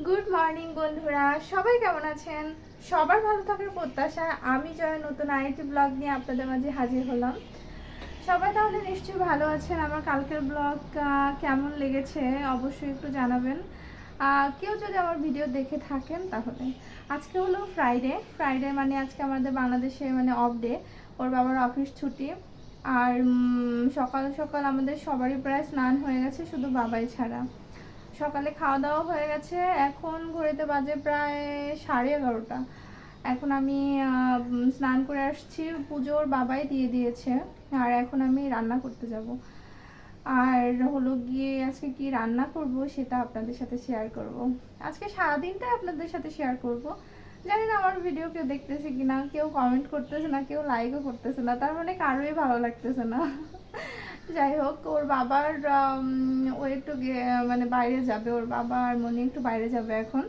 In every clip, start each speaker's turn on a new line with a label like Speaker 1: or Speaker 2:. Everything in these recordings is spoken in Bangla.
Speaker 1: গুড মর্নিং বন্ধুরা, সবাই কেমন আছেন? সবার ভালো থাকার প্রত্যাশা আমি জয় নতুন আরেকটি ব্লগ নিয়ে আপনাদের মাঝে হাজির হলাম। সবাই তাহলে নিশ্চয়ই ভালো আছেন। আমার কালকের ব্লগ কেমন লেগেছে অবশ্যই একটু জানাবেন। কেউ যদি আমার ভিডিও দেখে থাকেন তাহলে আজকে হলো ফ্রাইডে মানে আজকে আমাদের বাংলাদেশে মানে অফ ডে, ওর বাবার অফিস ছুটি। আর সকাল সকাল আমাদের সবারই প্রায় স্নান হয়ে গেছে, শুধু বাবাই ছাড়া। সকালে খাওয়া দাওয়া হয়ে গেছে, এখন ঘড়িতে বাজে প্রায় 11:30। এখন আমি স্নান করে আসছি, পুজোর বাবাই দিয়ে দিয়েছে। আর এখন আমি রান্না করতে যাব। আর হলো গিয়ে আজকে কি রান্না করব সেটা আপনাদের সাথে শেয়ার করব। আজকে সারাদিনটাই আপনাদের সাথে শেয়ার করব। জানি না আমার ভিডিও কেউ দেখতেছে কিনা, কেউ কমেন্ট করতেছে না, কেউ লাইকও করতেছে না, তার মানে কারোই ভালো লাগতেছে না। যাই হোক, ওর বাবার ও একটু মানে বাইরে যাবে, ওর বাবা আর মনি একটু বাইরে যাবে এখন।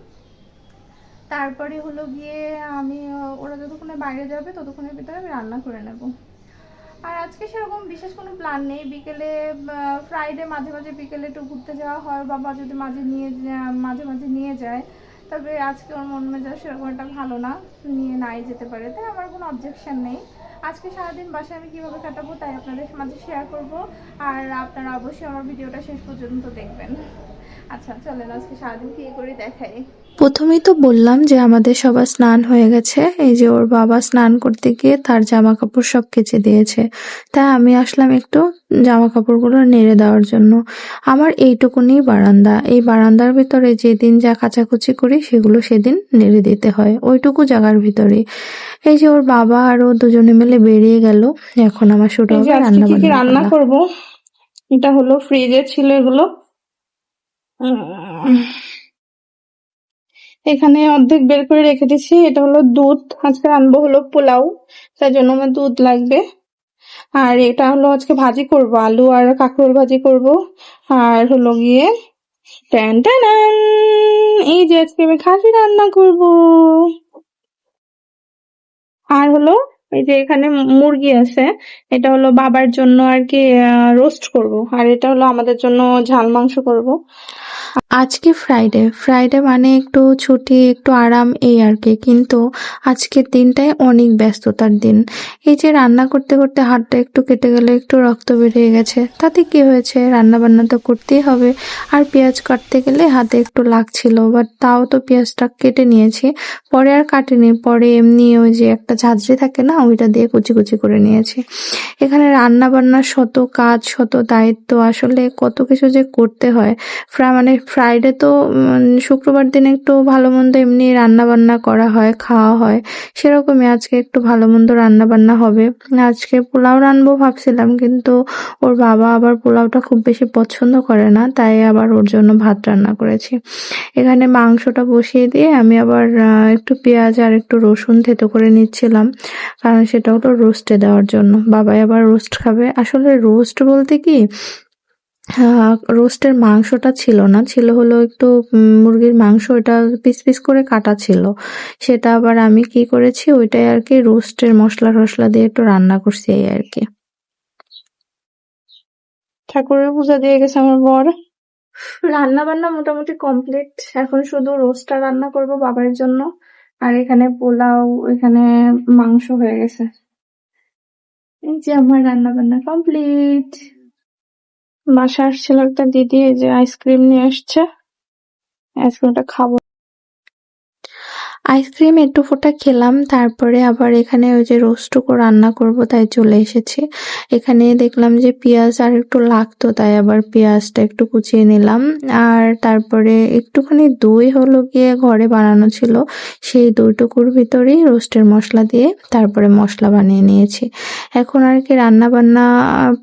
Speaker 1: তারপরে হলো গিয়ে আমি ওরা যতক্ষণে বাইরে যাবে ততক্ষণের ভিতরে আমি রান্না করে নেব। আর আজকে সেরকম বিশেষ কোনো প্ল্যান নেই। বিকেলে ফ্রাইডে মাঝে মাঝে বিকেলে একটু ঘুরতে যাওয়া হয়, বাবা যদি মাঝে মাঝে নিয়ে যায়। তবে আজকে ওর মন মেজাজ সেরকম একটা ভালো না, নিয়ে নাই যেতে পারে, তাই আমার কোনো অবজেকশন নেই। আজকে সারাদিন বাসায় আমি কীভাবে কাটাবো তাই আপনাদের মাঝে শেয়ার করব। আর আপনারা অবশ্যই আমার ভিডিওটা শেষ পর্যন্ত দেখবেন। আচ্ছা চলেন আজকে সারাদিন কী করি দেখাই।
Speaker 2: প্রথমেই তো বললাম যে আমাদের সবার স্নান হয়ে গেছে। এই যে ওর বাবা স্নান করতে গিয়ে তার জামা কাপড় সব কেচে দিয়েছে, তাই আমি আসলাম একটু জামা কাপড়গুলো নেড়ে দেওয়ার জন্য। আমার এইটুকুনি বারান্দা, এই বারান্দার ভিতরে যেদিন যা কাচাকুচি করি সেগুলো সেদিন নেড়ে দিতে হয়, ওইটুকু জায়গার ভিতরে। এই যে ওর বাবা আর ও দুজনে মিলে বেরিয়ে গেল, এখন আমার শুরু হবে রান্না
Speaker 1: করব। এটা হলো ফ্রিজে ছিল এগুলো, এখানে অর্ধেক বের করে রেখে দিছি। এটা হলো দুধ, আজকে রান্নাবো হলো পোলাও, তার জন্য আমার দুধ লাগবে। আর এটা হলো আজকে ভাজি করব, আলু আর কাঁকরোল ভাজি করব। আর হলো গিয়ে টান টান, এই যে আজকে আমি খাসি রান্না করব। আর হলো এই যে এখানে মুরগি আছে, এটা হলো বাবার জন্য আর কি রোস্ট করব। আর এটা হলো আমাদের জন্য ঝাল মাংস করব।
Speaker 2: আজকে ফ্রাইডে মানে একটু ছুটি, একটু আরাম, এই আর কি। কিন্তু আজকের দিনটাই অনেক ব্যস্ততার দিন। এই যে রান্না করতে করতে হাতটা একটু কেটে গেলে, একটু রক্ত বেরিয়ে গেছে, তাতে কি হয়েছে, রান্না বান্না তো করতেই হবে। আর পেঁয়াজ কাটতে গেলে হাতে একটু লাগছিল, বাট তাও তো পেঁয়াজটা কেটে নিয়েছি, পরে আর কাটিনি, পরে এমনি ওই যে একটা ঝাঁঝরি থাকে না, ওইটা দিয়ে কুচি কুচি করে নিয়েছি। এখানে রান্না বান্নার শত কাজ, শত দায়িত্ব, আসলে কত কিছু যে করতে হয়। মানে ফ্রাইডে তো শুক্রবার দিন একটু ভালো মন্দ এমনি রান্না বান্না করা হয়, খাওয়া হয়, সেরকমই আজকে একটু ভালো মন্দ রান্না বান্না হবে। আজকে পোলাও রান্নবো ভাবছিলাম, কিন্তু ওর বাবা আবার পোলাওটা খুব বেশি পছন্দ করে না, তাই আবার ওর জন্য ভাত রান্না করেছি। এখানে মাংসটা বসিয়ে দিয়ে আমি আবার একটু পেঁয়াজ আর একটু রসুন থেতো করে নিচ্ছিলাম, কারণ সেটা হলো রোস্টে দেওয়ার জন্য। বাবাই আবার রোস্ট খাবে। আসলে রোস্ট বলতে কি, রোস্টের মাংসটা ছিল না, ছিল হলো একটু মুরগির মাংস, ওটা পিস পিস করে কাটা ছিল। সেটা আবার আমি কি করেছি, ওইটাই আর কি রোস্টের মশলা টশলা দিয়ে একটু রান্না করছি, এই আর কি।
Speaker 1: ঠাকুরের পূজা দিয়ে গেছে আমার বর। রান্না বান্না মোটামুটি কমপ্লিট, এখন শুধু রোস্টটা রান্না করব বাবার জন্য। আর এখানে পোলাও, এখানে মাংস হয়ে গেছে। এই যে আমার রান্না বান্না কমপ্লিট। বাসা আসছিল একটা দিদি, এই যে আইসক্রিম নিয়ে আসছে, আইসক্রিমটা খাবো।
Speaker 2: আইসক্রিম একটু ফোঁটা খেলাম, তারপরে আবার এখানে ওই যে রোস্টটুকু রান্না করব তাই চলে এসেছি। এখানে দেখলাম যে পেঁয়াজ আর একটু লাগতো, তাই আবার পেঁয়াজটা একটু কুচিয়ে নিলাম। আর তারপরে একটুখানি দই হলো গিয়ে ঘরে বানানো ছিল, সেই দইটুকুর ভিতরেই রোস্টের মশলা দিয়ে তারপরে মশলা বানিয়ে নিয়েছি। এখন আর কি রান্না বান্না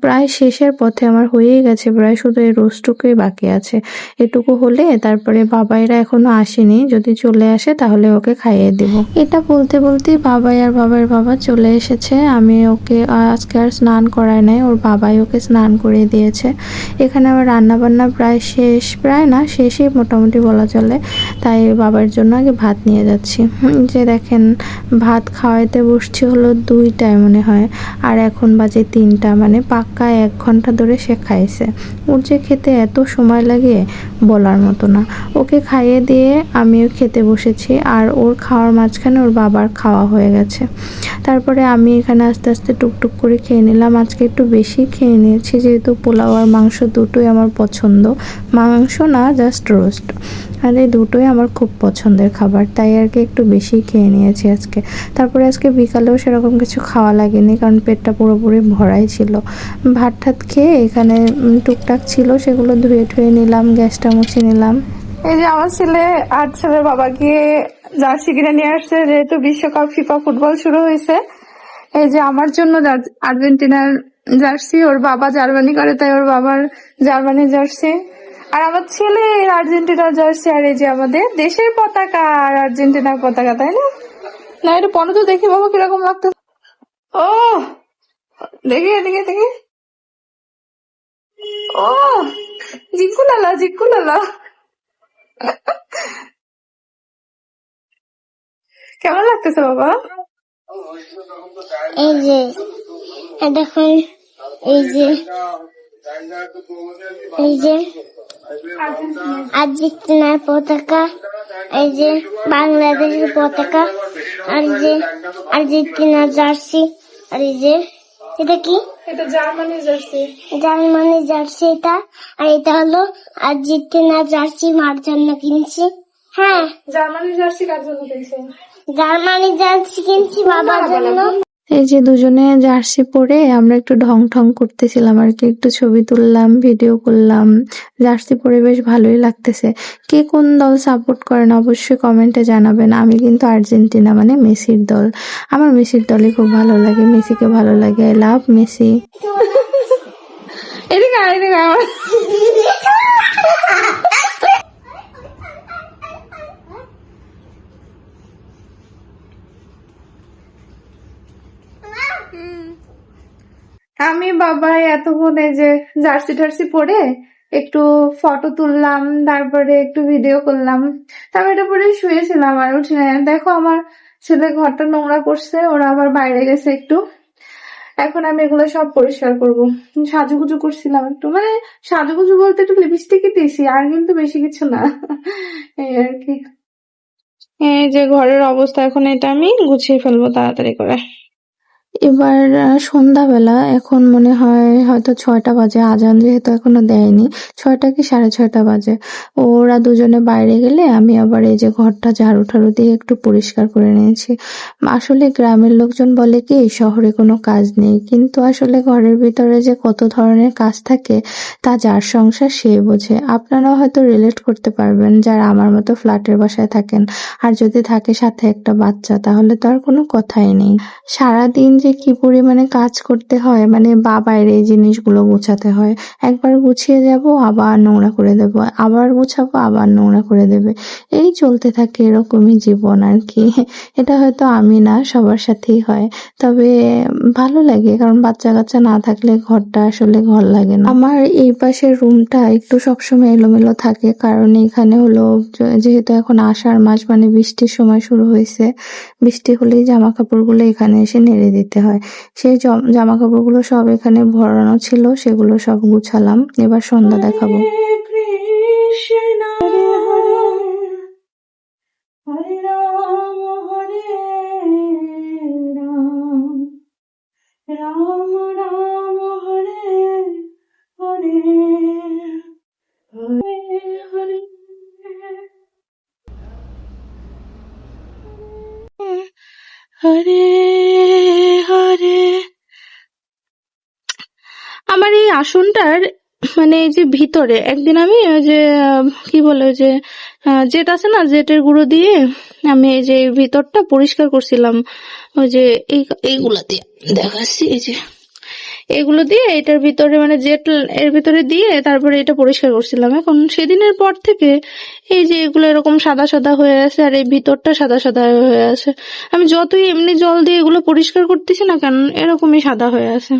Speaker 2: প্রায় শেষের পথে আমার হয়েই গেছে, প্রায় শুধু এই রোস্টটুকুই বাকি আছে। এটুকু হলে তারপরে বাবাইরা এখনো আসেনি, যদি চলে আসে তাহলে ওকে খাইয়ে দিব। এটা বলতে বলতেই বাবাই আর বাবার বাবা চলে এসেছে। আমি ওকে আজকে আর স্নান করাই নাই, ওর বাবাই ওকে স্নান করিয়ে দিয়েছে। এখানে আবার রান্না বান্না প্রায় শেষ, প্রায় না শেষই মোটামুটি বলা চলে। তাই বাবার জন্য আগে ভাত নিয়ে যাচ্ছি। যে দেখেন ভাত খাওয়াইতে বসছি হলো 2টায় মনে হয়, আর এখন বাজে 3টা, মানে পাক্কা 1 ঘন্টা ধরে সে খাইছে। ওর যে খেতে এত সময় লাগে বলার মতো না। ওকে খাইয়ে দিয়ে আমিও খেতে বসেছি, আর ওর খাওয়ার মাঝখানে ওর বাবার খাওয়া হয়ে গেছে। তারপরে আমি এখানে আস্তে আস্তে টুকটুক করে খেয়ে নিলাম। আজকে একটু বেশি খেয়ে নিয়েছি, যেহেতু পোলাও আর মাংস দুটোই আমার পছন্দ। মাংস না, জাস্ট রোস্ট, আর এই দুটোই আমার খুব পছন্দের খাবার, তাই আর কি একটু বেশি খেয়ে নিয়েছি আজকে। তারপরে আজকে বিকালেও সেরকম কিছু খাওয়া লাগেনি, কারণ পেটটা পুরোপুরি ভরাই ছিল। ভাত ঠাত খেয়ে এখানে টুকটাক ছিল সেগুলো ধুয়ে ঠুয়ে নিলাম, গ্যাসটা মুছে নিলাম।
Speaker 1: এই যে আমার ছেলে আর ছেলের বাবা গিয়ে জার্সি কিনে নিয়ে আসছে, যেহেতু বিশ্বকাপ ফিফা ফুটবল শুরু হয়েছে। এই যে আমার জন্য আর্জেন্টিনার জার্সি, ওর বাবা জার্মানি করে তাই ওর বাবার জার্মানি জার্সি, আর আমার ছেলে আর্জেন্টিনার জার্সি, আর এই যে আমাদের দেশের পতাকা আর আর্জেন্টিনার পতাকা, তাই না? না এটা পনেরো তো দেখি বাবা কিরকম লাগতো। ও দেখি এদিকে দেখি, ও জিকুলালা জিকুলালা, কেমন লাগতেছে বাবা?
Speaker 3: এই যে দেখুন, এই যে এই যে আর্জেন্টিনার পতাকা, এই যে বাংলাদেশের পতাকা, আর যে আর্জেন্টিনার জার্সি, আর এই যে এটা কি,
Speaker 1: এটা জার্মানি জার্সি।
Speaker 3: জার্মানির জার্সি এটা, আর এটা হলো আর্জেন্টিনার জার্সি মার জন্য কিনছি। হ্যাঁ,
Speaker 1: জার্মানি জার্সি কার জন্য কিনছে?
Speaker 3: জার্মানি জার্সি কিনছি বাবার জন্য।
Speaker 2: এই যে দুজনে জার্সি পরে আমরা একটু ঢং ঢং করতেছিলাম আর কি, একটু ছবি তুললাম, ভিডিও করলাম। জার্সি পরে বেশ ভালোই লাগতেছে। কে কোন দল সাপোর্ট করেন অবশ্যই কমেন্টে জানাবেন। আমি কিন্তু আর্জেন্টিনা, মানে মেসির দল। আমার মেসির দলই খুব ভালো লাগে, মেসিকে ভালো লাগে। I love Messi.
Speaker 1: এদিকে আয়, এদিকে আয়। আমি বাবা এতক্ষণ এই যে জার্সি টার্সি পরে একটু ফটো তুললাম, তারপরে একটু ভিডিও করলাম, তারপর এটা পরে শুয়েছিলাম আর উঠে নাই। দেখো আমার ছেলে ঘরটা নোংরা করছে, ওরা আবার বাইরে গেছে একটু। এখন আমি এগুলো সব পরিষ্কার করব। সাজুগুজু করছিলাম একটু, মানে সাজুগুজু বলতে একটু লিপস্টিকই দিয়েছি, আর কিন্তু বেশি কিছু না। এই আর কি। এই যে ঘরের অবস্থা, এখন এটা আমি গুছিয়ে ফেলবো তাড়াতাড়ি করে।
Speaker 2: এবার সন্ধ্যাবেলা, এখন মনে হয় হয়তো 6টা বাজে, আজান যেহেতু এখনো দেয়নি, 6টা কি 6:30 বাজে। ওরা দুজনে বাইরে গেলে আমি আবার এই যে ঘরটা ঝাড়ু ঠাড়ু দিয়ে একটু পরিষ্কার করে নিয়েছি। আসলে গ্রামের লোকজন বলে কি শহরে কোনো কাজ নেই, কিন্তু আসলে ঘরের ভিতরে যে কত ধরনের কাজ থাকে তা যার সংসার সে বোঝে। আপনারাও হয়তো রিলেট করতে পারবেন যারা আমার মতো ফ্ল্যাটের বাসায় থাকেন, আর যদি থাকে সাথে একটা বাচ্চা, তাহলে তো আর কোনো কথাই নেই। সারাদিন যে কি পরিমাণে কাজ করতে হয়, মানে বাইরে এই জিনিসগুলো গোছাতে হয়। একবার গুছিয়ে যাব, আবার নোংরা করে দেব, আবার গুছাবো, আবার নোংরা করে দেবে। এই চলতে থাকে, এরকমই জীবন আর কি। এটা হয়তো আমি না, সবার সাথেই হয়। তবে ভালো লাগে, কারণ বাচ্চা কাচ্চা না থাকলে ঘরটা আসলে ঘর লাগে না। আমার এই পাশের রুমটা একটু সবসময় এলোমেলো থাকে, কারণ এখানে হলো যেহেতু এখন আষাঢ় মাস, মানে বৃষ্টির সময় শুরু হয়েছে। বৃষ্টি হলেই জামা কাপড়গুলো এখানে এসে নেড়ে দিতে হয়। সেই জামা কাপড়গুলো সব এখানে ভরানো ছিল, সেগুলো সব গুছালাম। এবার সন্ধ্যা দেখাবো।
Speaker 1: কৃষ্ণ হরে রাম হরে রাম, রাম রাম হরে হরে, হরে হরে হরে হরে। আমার এই আসনটার মানে এই যে ভিতরে একদিন আমি ওই যে কি বলে ওই যে জেট আছে না, জেটের গুঁড়ো দিয়ে আমি এই যে ভিতরটা পরিষ্কার করছিলাম। ওই যে এইগুলা দিয়ে দেখাচ্ছি, এই যে
Speaker 2: এগুলো দিয়ে এটার ভিতরে মানে জেট এর ভিতরে দিয়ে তারপরে এটা পরিষ্কার করছিলাম। এখন সেদিনের পর থেকে এই যে এগুলো এরকম সাদা সাদা হয়ে আছে আর এই ভিতরটা সাদা সাদা হয়ে আছে। আমি যতই এমনি জল দিয়ে এগুলো পরিষ্কার করতেছি না কেন এরকমই সাদা হয়ে আছে।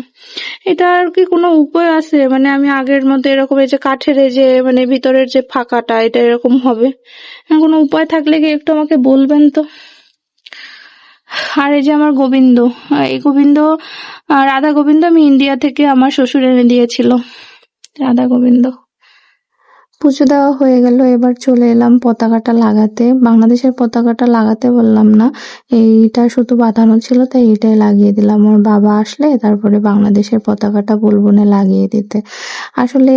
Speaker 2: এটা আর কি কোনো উপায় আছে? মানে আমি আগের মতো এরকম এই যে কাঠের এই যে মানে ভিতরের যে ফাঁকাটা এটা এরকম হবে? কোনো উপায় থাকলে কি একটু আমাকে বলবেন তো। আর এই যে আমার গোবিন্দ, এই গোবিন্দ রাধা গোবিন্দ আমি ইন্ডিয়া থেকে আমার শ্বশুর এনে দিয়েছিল। রাধা গোবিন্দ পুজো দেওয়া হয়ে গেল, এবার চলে এলাম পতাকাটা লাগাতে। বাংলাদেশের পতাকাটা লাগাতে বললাম না, এইটা শুধু বাঁধানো ছিল তাই এটাই লাগিয়ে দিলাম। আমার বাবা আসলে তারপরে বাংলাদেশের পতাকাটা বলবো না লাগিয়ে দিতে। আসলে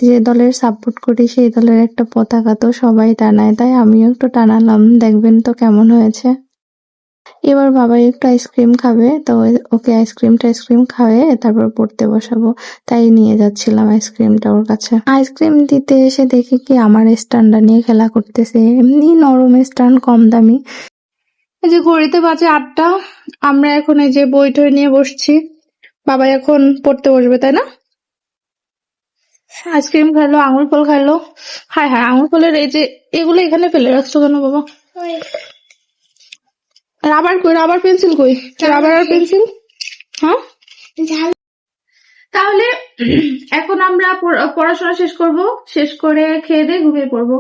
Speaker 2: যে দলের সাপোর্ট করি সেই দলের একটা পতাকা তো সবাই টানায়, তাই আমিও একটু টানালাম, দেখবেন তো কেমন হয়েছে। এবার বাবা একটু আইসক্রিম খাবে, তো ওকে আইসক্রিম খাওয়ায়ে তারপর পড়তে বসাবো, তাই নিয়ে যাচ্ছিলাম আইসক্রিমটা ওর কাছে। আইসক্রিম দিতে এসে দেখি কি আমার স্ট্যান্ডটা নিয়ে খেলা করতেছে, এমনি নরম স্ট্যান্ড কম দামি। এই যে ঘড়িতে বাজে 8টা, আমরা এখন এই যে বই টই নিয়ে বসছি, বাবা এখন পড়তে বসবে তাই না? আইসক্রিম খাইলো, আঙুর ফল খাইলো। হায় হায়, আঙুর ফলের এই যে এগুলো এখানে ফেলে রাখছো কেন বাবা? রাবার কই, রাবার পেন্সিল কই? রাবার আর পেন্সিল? হ্যাঁ, তাহলে এখন আমরা পড়াশোনা শেষ করব, শেষ করে খেয়ে দিয়ে ঘুমিয়ে পড়বো।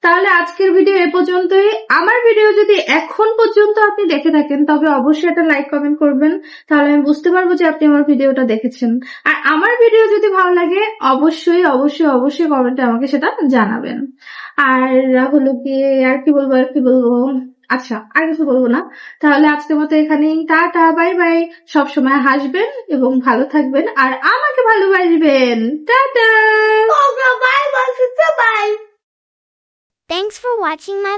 Speaker 2: তাহলে আজকের ভিডিও এ পর্যন্তই। আমার ভিডিও যদি এখন পর্যন্ত আপনি দেখে থাকেন তবে অবশ্যই একটা লাইক কমেন্ট করবেন, তাহলে আমি বুঝতে পারবো যে আপনি আমার ভিডিওটা দেখেছেন। আর আমার ভিডিও যদি ভালো লাগে অবশ্যই অবশ্যই অবশ্যই কমেন্টে আমাকে সেটা জানাবেন। আর হলো গিয়ে আর কি বলবো, আচ্ছা আর কিছু বলবো না। তাহলে আজকের মতো এখানেই, টাটা বাই বাই। সবসময় হাসবেন এবং ভালো থাকবেন আর আমাকে ভালোবাসবেন। Tata.
Speaker 3: Bye. Thanks for watching my